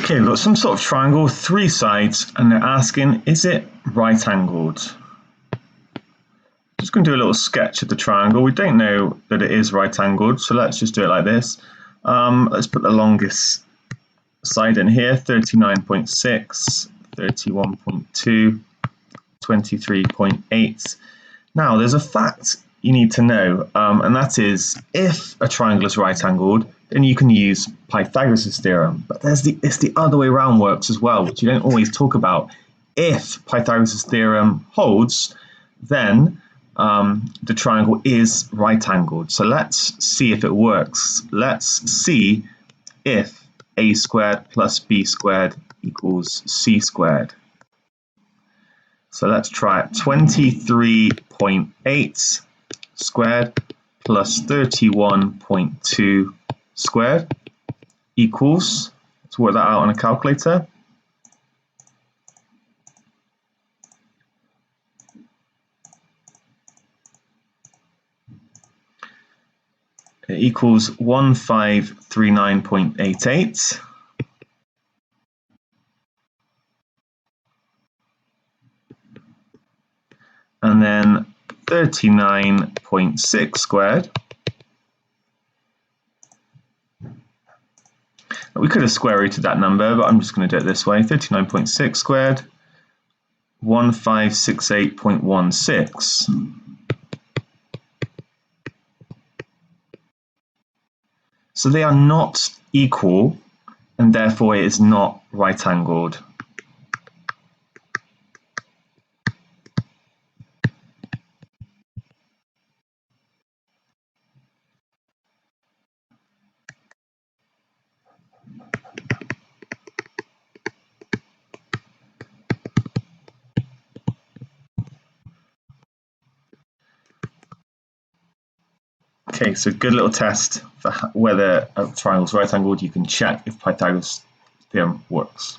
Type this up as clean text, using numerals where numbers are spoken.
Okay, we've got some sort of triangle, 3 sides, and they're asking, is it right-angled? Just going to do a little sketch of the triangle. We don't know that it is right-angled, so let's just do it like this. Let's put the longest side in here, 39.6, 31.2, 23.8. Now, there's a fact you need to know, and that is, if a triangle is right-angled, then you can use Pythagoras' theorem. But it's the other way around works as well, which you don't always talk about. If Pythagoras' theorem holds, then the triangle is right-angled. So let's see if it works. Let's see if a squared plus b squared equals c squared. So let's try it. 23.8 squared plus 31.2 squared equals, let's work that out on a calculator. It equals 1539.88. And then 39.6 squared. We could have square rooted that number, but I'm just going to do it this way. 39.6 squared, 1568.16. So they are not equal, and therefore it is not right-angled. Okay, so good little test for whether a triangle is right-angled. You can check if Pythagoras' theorem works.